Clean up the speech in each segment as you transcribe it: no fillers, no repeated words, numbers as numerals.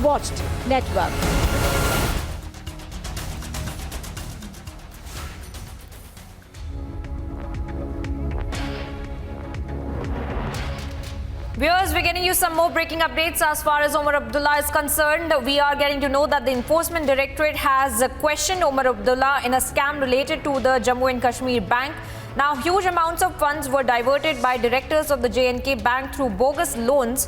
watched network. Viewers, we're getting you some more breaking updates as far as Omar Abdullah is concerned. We are getting to know that the Enforcement Directorate has questioned Omar Abdullah in a scam related to the Jammu and Kashmir Bank. Now, huge amounts of funds were diverted by directors of the J&K Bank through bogus loans.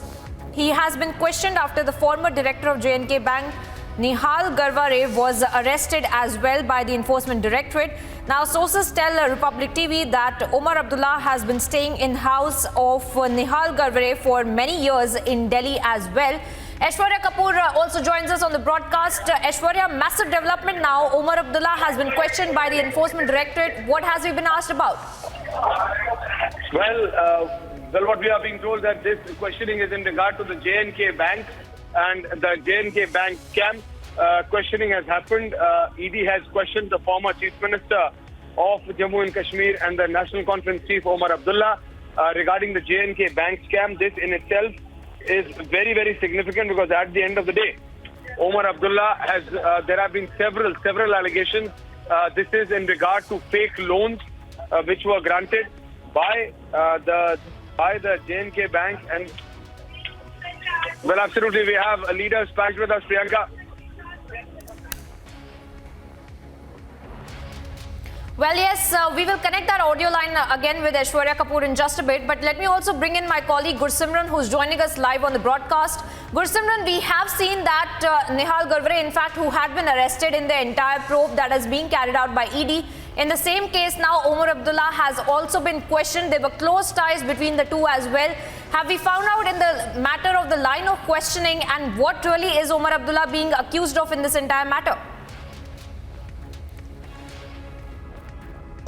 He has been questioned after the former director of J&K Bank, Nihal Garware, was arrested as well by the Enforcement Directorate. Now, sources tell Republic TV that Omar Abdullah has been staying in house of Nihal Garware for many years in Delhi as well. Aishwarya Kapoor also joins us on the broadcast. Aishwarya, massive development now. Omar Abdullah has been questioned by the Enforcement Directorate. What has he been asked about? Well, what we are being told that this questioning is in regard to the J&K Bank and the J&K Bank scam. Questioning has happened. ED has questioned the former Chief Minister of Jammu and Kashmir and the National Conference Chief Omar Abdullah regarding the J&K Bank scam. This in itself is very, very significant because at the end of the day, Omar Abdullah has, there have been several allegations. This is in regard to fake loans which were granted by the J&K Bank. And well, absolutely, we have a leader packed with us, Priyanka. Well, yes, we will connect that audio line again with Aishwarya Kapoor in just a bit. But let me also bring in my colleague Gursimran, who's joining us live on the broadcast. Gursimran, we have seen that Nihal Garware, in fact, who had been arrested in the entire probe that is being carried out by ED. In the same case now, Omar Abdullah has also been questioned. There were close ties between the two as well. Have we found out in the matter of the line of questioning and what really is Omar Abdullah being accused of in this entire matter?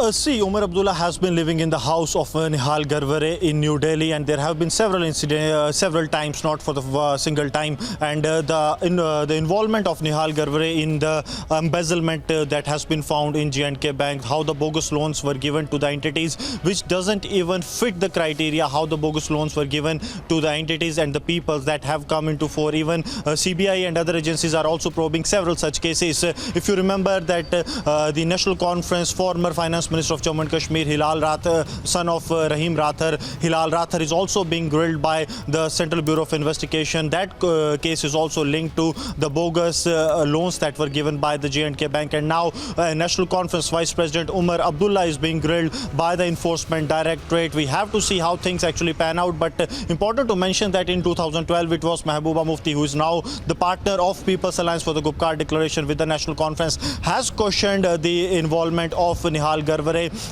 See, Omar Abdullah has been living in the house of Nihal Garware in New Delhi, and there have been several incidents, several times, not for the single time. And the involvement of Nihal Garware in the embezzlement that has been found in J&K Bank, how the bogus loans were given to the entities, which doesn't even fit the criteria, how the bogus loans were given to the entities and the people that have come into fore. Even CBI and other agencies are also probing several such cases. If you remember that the National Conference former Finance Minister of Jammu and Kashmir, Hilal Rathar, son of Rahim Rathar, Hilal Rathar, is also being grilled by the Central Bureau of Investigation. That case is also linked to the bogus loans that were given by the J&K Bank. And now National Conference Vice President Omar Abdullah is being grilled by the Enforcement Directorate. We have to see how things actually pan out. But important to mention that in 2012, it was Mehbooba Mufti, who is now the partner of People's Alliance for the Gupkar Declaration with the National Conference, has questioned the involvement of Nihal Garware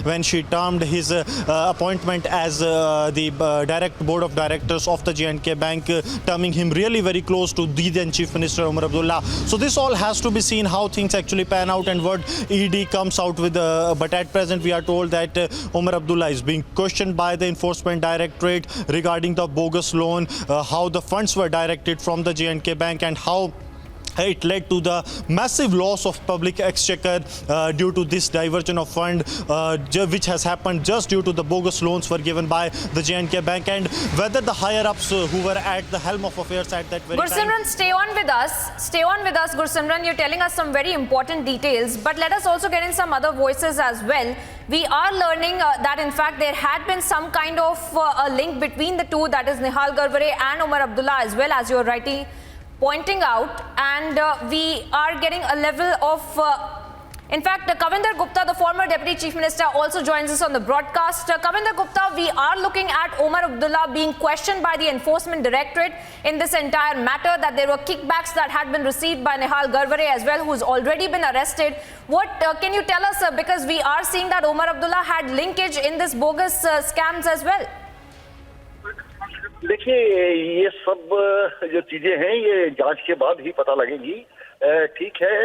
when she termed his appointment as the direct board of directors of the J&K Bank, terming him really very close to the then Chief Minister Omar Abdullah. So this all has to be seen how things actually pan out and what ED comes out with. But at present, we are told that Omar Abdullah is being questioned by the Enforcement Directorate regarding the bogus loan, how the funds were directed from the J&K Bank, and how it led to the massive loss of public exchequer due to this diversion of fund, which has happened just due to the bogus loans were given by the J&K Bank, and whether the higher-ups who were at the helm of affairs at that very time... Gursimran, stay on with us. Stay on with us, Gursimran. You're telling us some very important details, but let us also get in some other voices as well. We are learning that, in fact, there had been some kind of a link between the two, that is Nihal Garware and Omar Abdullah as well, as you're rightly pointing out, and we are getting a level of in fact, Kavinder Gupta, the former Deputy Chief Minister, also joins us on the broadcast. Kavinder Gupta, we are looking at Omar Abdullah being questioned by the Enforcement Directorate in this entire matter, that there were kickbacks that had been received by Nihal Garware as well, who's already been arrested. What can you tell us, because we are seeing that Omar Abdullah had linkage in this bogus scams as well? देखिए, ये सब जो चीजें हैं ये जांच के बाद ही पता लगेगी। ठीक है,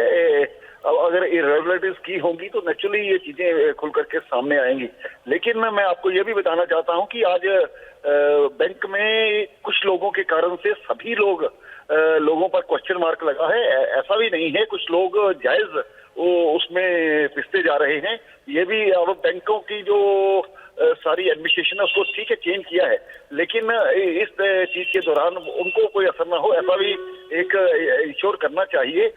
अगर इरेगुलरिटीज की होंगी तो नेचुरली ये चीजें खुल करके सामने आएंगी। लेकिन मैं आपको ये भी बताना चाहता हूं कि आज बैंक में कुछ लोगों के कारण से सभी लोगों पर क्वेश्चन मार्क लगा है। ऐसा भी नहीं है, कुछ लोग जायज उसमें पिसते जा रहे हैं। ये भी अब बैंकों की जो सारी एडमिनिस्ट्रेशन है उसको ठीक है चेंज किया है, लेकिन इस चीज के दौरान उनको कोई असर ना हो ऐसा भी एक इंश्योर करना चाहिए।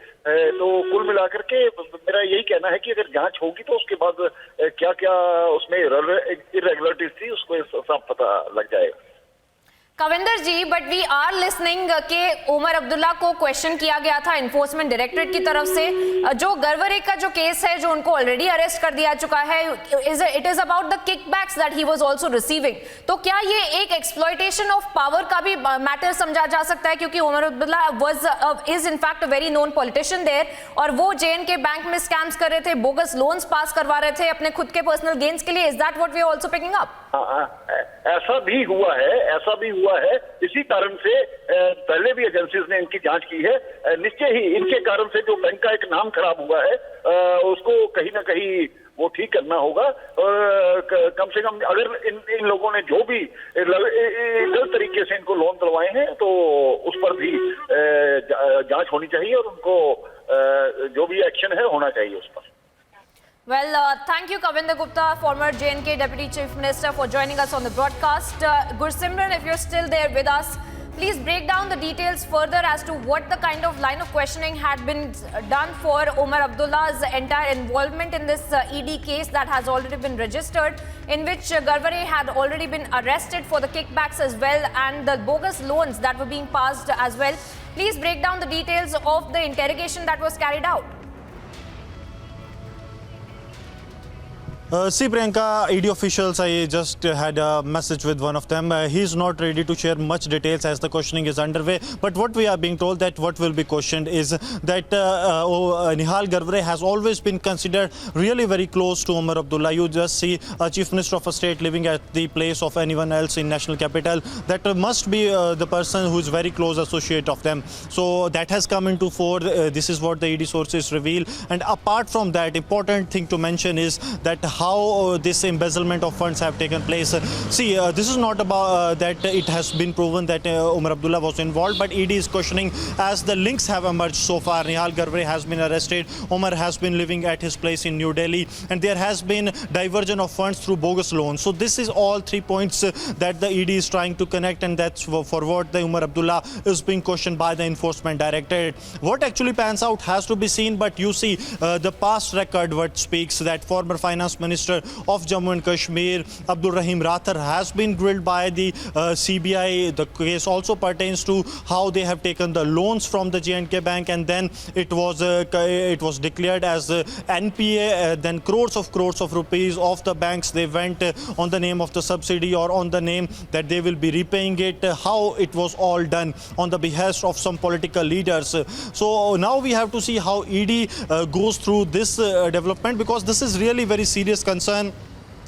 तो कुल मिलाकर के मेरा यही कहना है कि अगर जांच होगी तो उसके बाद क्या क्या उसमें इरेगुलरिटीज थी उसको साफ पता लग जाएगा। कविंदर जी, बट वी आर लिसनिंग के उमर अब्दुल्ला को क्वेश्चन किया गया था इन्फोर्समेंट डायरेक्टरेट की तरफ से, जो गर्वरे का जो केस है जो उनको ऑलरेडी अरेस्ट कर दिया चुका है, it is about the kickbacks that he was also receiving. तो क्या ये एक एक्सप्लॉयटेशन ऑफ पावर का भी मैटर समझा जा सकता है, क्योंकि Omar Abdullah is in fact a very known politician there, और वो JNK बैंक में स्कैम्स कर रहे थे, बोगस लोन्स पास करवा रहे थे अपने खुद के पर्सनल गेन्स के लिए। Is that what we are also picking up? ऐसा भी हुआ है, इसी कारण से पहले भी एजेंसीज ने इनकी जांच की है। निश्चय ही इनके कारण से जो बैंक का एक नाम खराब हुआ है उसको कहीं ना कहीं वो ठीक करना होगा। कम से कम अगर इन लोगों ने जो भी गलत तरीके से इनको लोन दिलवाए हैं तो उस पर भी जांच होनी चाहिए और उनको जो भी एक्शन है होना चाहिए उस पर। Well, thank you, Kavinder Gupta, former JNK Deputy Chief Minister, for joining us on the broadcast. Gursimran, if you're still there with us, please break down the details further as to what the kind of line of questioning had been done for Omar Abdullah's entire involvement in this ED case that has already been registered, in which Garvare had already been arrested for the kickbacks as well and the bogus loans that were being passed as well. Please break down the details of the interrogation that was carried out. See, Priyanka, ED officials, I just had a message with one of them. He's not ready to share much details as the questioning is underway. But what we are being told that what will be questioned is that Nihal Garvare has always been considered really very close to Omar Abdullah. You just see a chief minister of a state living at the place of anyone else in national capital. That must be the person who is very close associate of them. So that has come into fore. This is what the ED sources reveal. And apart from that, important thing to mention is that how this embezzlement of funds have taken place. See, this is not about that it has been proven that Omar Abdullah was involved, but ED is questioning as the links have emerged so far. Nihal Garvare has been arrested. Omar has been living at his place in New Delhi, and there has been diversion of funds through bogus loans. So this is all 3 points that the ED is trying to connect, and that's for what the Omar Abdullah is being questioned by the enforcement directorate. What actually pans out has to be seen, but you see the past record what speaks that former finance minister of Jammu and Kashmir, Abdul Rahim Rathar, has been grilled by the CBI. The case also pertains to how they have taken the loans from the JNK bank, and then it was declared as NPA. Then crores of rupees of the banks, they went on the name of the subsidy or on the name that they will be repaying it. How it was all done on the behest of some political leaders. So now we have to see how ED goes through this development, because this is really very serious concern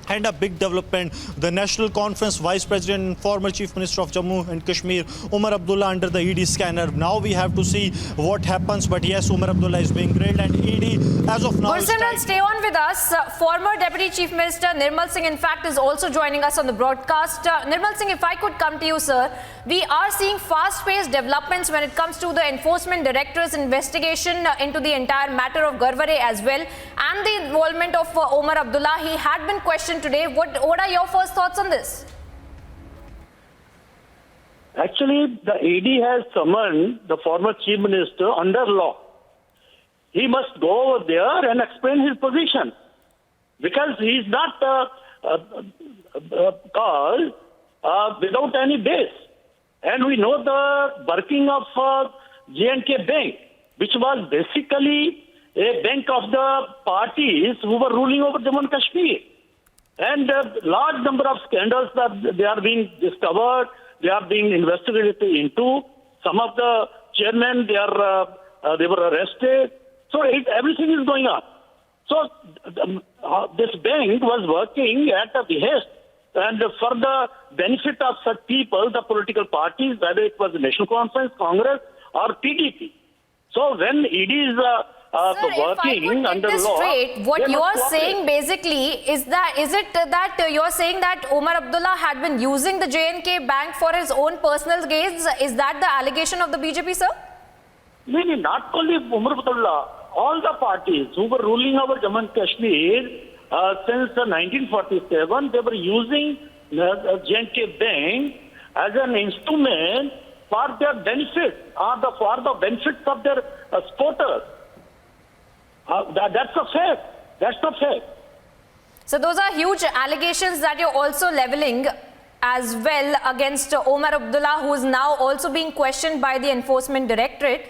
and a big development. The National Conference Vice President and former Chief Minister of Jammu and Kashmir, Omar Abdullah, under the ED scanner. Now we have to see what happens. But yes, Omar Abdullah is being grilled, and ED, as of now, Gursimran, stay on with us. Former Deputy Chief Minister Nirmal Singh, in fact, is also joining us on the broadcast. Nirmal Singh, if I could come to you, sir. We are seeing fast-paced developments when it comes to the Enforcement Directorate's investigation into the entire matter of Garvare as well, and the involvement of Omar Abdullah. He had been questioned today. What are your first thoughts on this? Actually, the ED has summoned the former chief minister under law. He must go over there and explain his position, because he is not called without any base. And we know the working of JNK Bank, which was basically a bank of the parties who were ruling over Jammu and Kashmir. And a large number of scandals that they are being discovered, they are being investigated into. Some of the chairmen, they were arrested. So everything is going on. So this bank was working at the behest and for the benefit of such people, the political parties, whether it was the National Conference, Congress, or PDP. So when ED is Sir, working if I could under get this law, straight, what you are saying basically is it that you are saying that Omar Abdullah had been using the JNK bank for his own personal gains? Is that the allegation of the BJP, sir? No, not only Omar Abdullah, all the parties who were ruling over Jammu and Kashmir since 1947, they were using J&K Bank as an instrument for their benefit or for the benefits of their supporters. That's a fact. That's the fact. So those are huge allegations that you're also leveling as well against Omar Abdullah, who is now also being questioned by the Enforcement Directorate.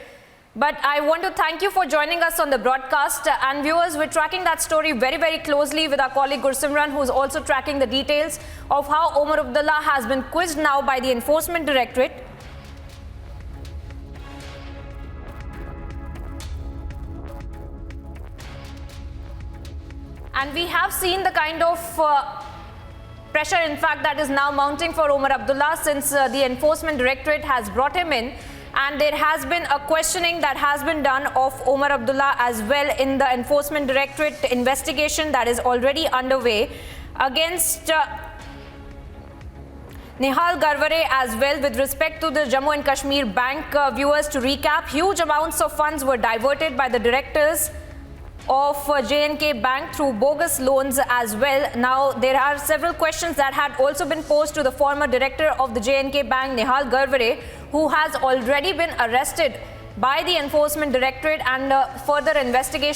But I want to thank you for joining us on the broadcast. And viewers, we're tracking that story very, very closely with our colleague Gursimran, who's also tracking the details of how Omar Abdullah has been quizzed now by the Enforcement Directorate. And we have seen the kind of pressure, in fact, that is now mounting for Omar Abdullah since the Enforcement Directorate has brought him in. And there has been a questioning that has been done of Omar Abdullah as well in the Enforcement Directorate investigation that is already underway against Nihal Garvare as well with respect to the Jammu and Kashmir Bank. Viewers, to recap, huge amounts of funds were diverted by the directors of J&K Bank through bogus loans as well. Now, there are several questions that had also been posed to the former director of the J&K Bank, Nihal Garvare, who has already been arrested by the Enforcement Directorate, and further investigation